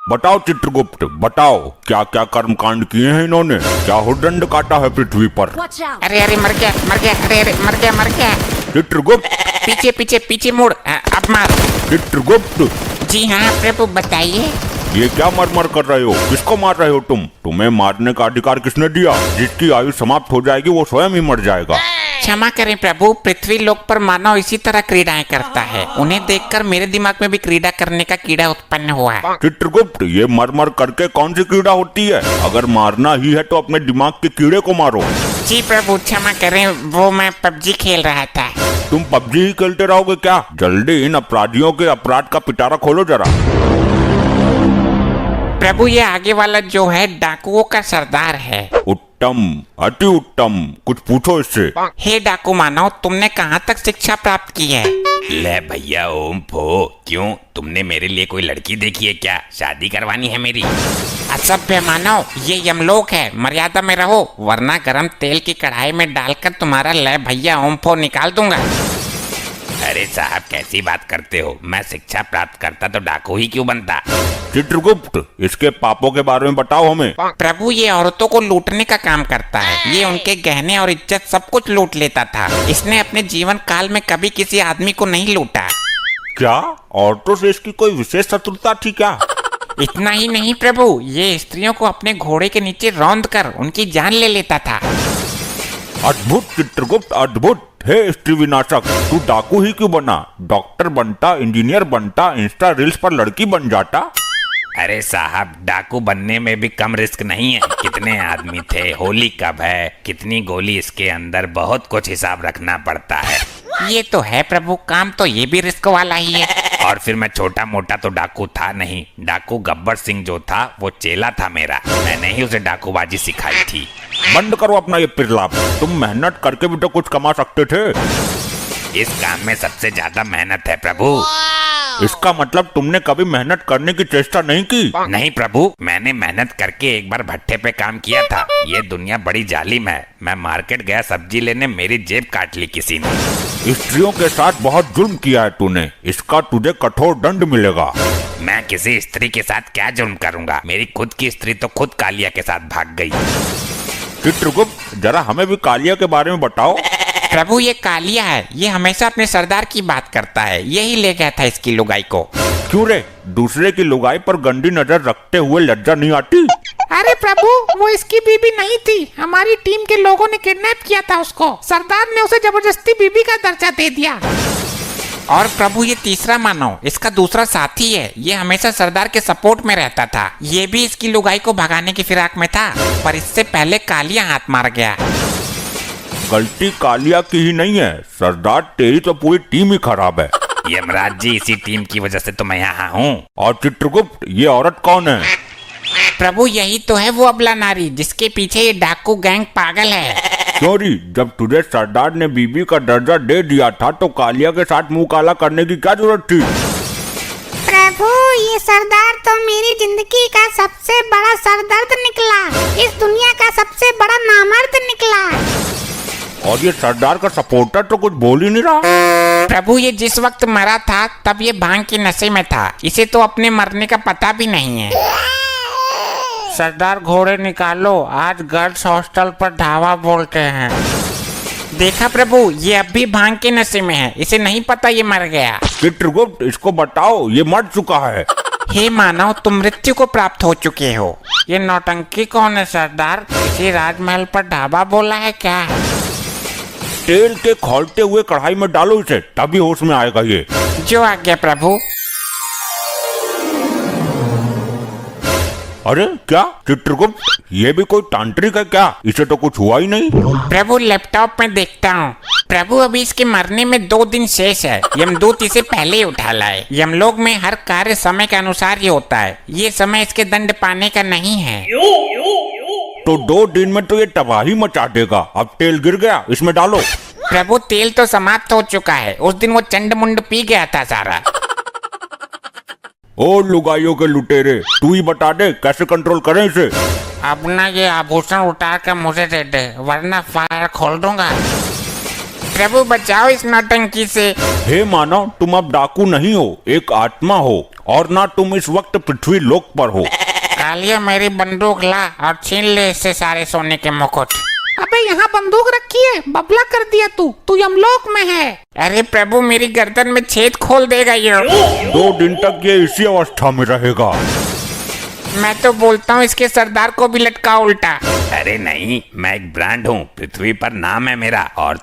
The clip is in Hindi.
बताओ चित्रगुप्त, बताओ क्या क्या कर्म कांड किए हैं इन्होंने, क्या हुदंड काटा है पृथ्वी पर। अरे अरे मर गया, अरे अरे मर गया। चित्रगुप्त, पीछे पीछे पीछे मुड़, अब मार। चित्रगुप्त, जी हाँ प्रभु बताइए। ये क्या मर कर रहे हो, किसको मार रहे हो तुम? तुम्हें मारने का अधिकार किसने दिया? जिसकी आयु समाप्त हो जाएगी वो स्वयं ही मर जाएगा। क्षमा करें प्रभु, पृथ्वी लोक पर मानव इसी तरह क्रीड़ाएं करता है। उन्हें देखकर मेरे दिमाग में भी क्रीड़ा करने का कीड़ा उत्पन्न हुआ है। चित्रगुप्त, ये मर करके कौन सी कीड़ा होती है? अगर मारना ही है तो अपने दिमाग के कीड़े को मारो। जी प्रभु क्षमा करें, वो मैं पबजी खेल रहा था। तुम पबजी ही खेलते रहोगे क्या? जल्दी इन अपराधियों के अपराध का पिटारा खोलो जरा। प्रभु ये आगे वाला जो है डाकुओं का सरदार है। उत्तम, अति उत्तम, कुछ पूछो इससे। हे डाकू मानव, तुमने कहाँ तक शिक्षा प्राप्त की है? ले भैया ओम फो, क्यों तुमने मेरे लिए कोई लड़की देखी है क्या? शादी करवानी है मेरी? असभ्य मानव, ये यमलोक है, मर्यादा में रहो वरना गरम तेल की कढ़ाई में डालकर तुम्हारा ले भैया ओम फो निकाल दूंगा। अरे साहब कैसी बात करते हो, मैं शिक्षा प्राप्त करता तो डाकू ही क्यों बनता? चित्रगुप्त, इसके पापों के बारे में बताओ हमें। प्रभु ये औरतों को लूटने का काम करता है। ये उनके गहने और इज्जत सब कुछ लूट लेता था। इसने अपने जीवन काल में कभी किसी आदमी को नहीं लूटा। क्या औरतों से इसकी कोई विशेष शत्रुता थी क्या? इतना ही नहीं प्रभु, ये स्त्रियों को अपने घोड़े के नीचे रौंद कर उनकी जान ले लेता था। अद्भुत चित्रगुप्त, अद्भुत। हे स्त्री विनाशक, तू डाकू ही क्यों बना? डॉक्टर बनता, इंजीनियर बनता, इंस्टा रील्स पर लड़की बन जाता। अरे साहब डाकू बनने में भी कम रिस्क नहीं है। कितने आदमी थे, होली कब है, कितनी गोली इसके अंदर, बहुत कुछ हिसाब रखना पड़ता है। ये तो है प्रभु, काम तो ये भी रिस्क वाला ही है। और फिर मैं छोटा मोटा तो डाकू था नहीं। डाकू गब्बर सिंह जो था वो चेला था मेरा, मैंने ही उसे डाकूबाजी सिखाई थी। बंद करो अपना ये पिरलाप, तुम मेहनत करके भी तो कुछ कमा सकते थे। इस काम में सबसे ज्यादा मेहनत है प्रभु। इसका मतलब तुमने कभी मेहनत करने की चेष्टा नहीं की? नहीं प्रभु, मैंने मेहनत करके एक बार भट्टे पे काम किया था। ये दुनिया बड़ी जालिम है। मैं मार्केट गया सब्जी लेने, मेरी जेब काट ली किसी ने। स्त्रियों के साथ बहुत जुल्म किया है तूने, इसका तुझे कठोर दंड मिलेगा। मैं किसी स्त्री के साथ क्या जुल्म करूंगा? मेरी खुद की स्त्री तो खुद कालिया के साथ भाग गई। चित्रगुप्त, जरा हमें भी कालिया के बारे में बताओ। प्रभु ये कालिया है, ये हमेशा अपने सरदार की बात करता है। यही ले गया था इसकी लुगाई को। क्यों रे, दूसरे की लुगाई पर गंदी नजर रखते हुए लज्जा नहीं आती? अरे प्रभु वो इसकी बीबी नहीं थी, हमारी टीम के लोगों ने किडनैप किया था उसको। सरदार ने उसे जबरदस्ती बीबी का दर्जा दे दिया। और प्रभु ये तीसरा मानव, इसका दूसरा साथी है। ये हमेशा सरदार के सपोर्ट में रहता था। ये भी इसकी लुगाई को भगाने की फिराक में था, पर इससे पहले कालिया हाथ मार गया। गलती कालिया की ही नहीं है सरदार, तेरी तो पूरी टीम ही खराब है। यमराज जी, इसी टीम की वजह से तो मैं यहाँ हूँ। और चित्रगुप्त, ये औरत कौन है? प्रभु यही तो है वो अबला नारी, जिसके पीछे ये डाकू गैंग पागल है। चोरी, जब तुझे सरदार ने बीबी का दर्जा दे दिया था तो कालिया के साथ मुंह काला करने की क्या जरूरत थी? प्रभु ये सरदार तो मेरी जिंदगी का सबसे बड़ा सरदर्द निकला। इस दुनिया का सबसे बड़ा नामर्द निकला। और ये सरदार का सपोर्टर तो कुछ बोल ही नहीं रहा। प्रभु ये जिस वक्त मरा था तब ये भांग के नशे में था। इसे तो अपने मरने का पता भी नहीं है। सरदार घोड़े निकालो, आज गर्ल्स हॉस्टल पर ढाबा बोलते हैं। देखा प्रभु, ये अब भी भांग के नशे में है। इसे नहीं पता ये मर गया। चित्रगुप्त, इसको बताओ ये मर चुका है। हे मानव, तुम मृत्यु को प्राप्त हो चुके हो। ये नौटंकी कौन है सरदार? किसी राजमहल पर ढाबा बोला है क्या? तेल के खौलते हुए कढ़ाई में डालो इसे, तभी होश में आएगा ये। जो आज्ञा प्रभु। अरे क्या चित्रगुप्त, ये भी कोई तांत्रिक है क्या? इसे तो कुछ हुआ ही नहीं। प्रभु लैपटॉप में देखता हूँ। प्रभु अभी इसके मरने में 2 दिन शेष है। यमदूत इसे पहले ही उठा लाए। यमलोक में हर कार्य समय के अनुसार ही होता है। ये समय इसके दंड पाने का नहीं है। तो 2 दिन में तो ये तबाही मचा देगा। अब तेल गिर गया, इसमें डालो। प्रभु तेल तो समाप्त हो चुका है। उस दिन वो चंड मुंड पी गया था सारा। ओ लुगाइयों के लुटेरे, तू ही बता दे कैसे कंट्रोल करें इसे। अब ना ये आभूषण उतार कर मुझे दे दे, वरना फायर खोल दूंगा। प्रभु बचाओ इस नौटंकी से। हे मानव, तुम अब डाकू नहीं हो, एक आत्मा हो, और ना तुम इस वक्त पृथ्वी लोक पर हो। कालिया मेरी बंदूक ला और छीन ले इससे सारे सोने के मुकुट। अबे यहाँ बंदूक रखी है, बबला कर दिया तू यमलोक में है। अरे प्रभु मेरी गर्दन में छेद खोल देगा ये। 2 दिन तक ये इसी अवस्था में रहेगा। मैं तो बोलता हूँ इसके सरदार को भी लटका उल्टा। अरे नहीं, मैं एक ब्रांड हूँ, पृथ्वी पर नाम है मेरा और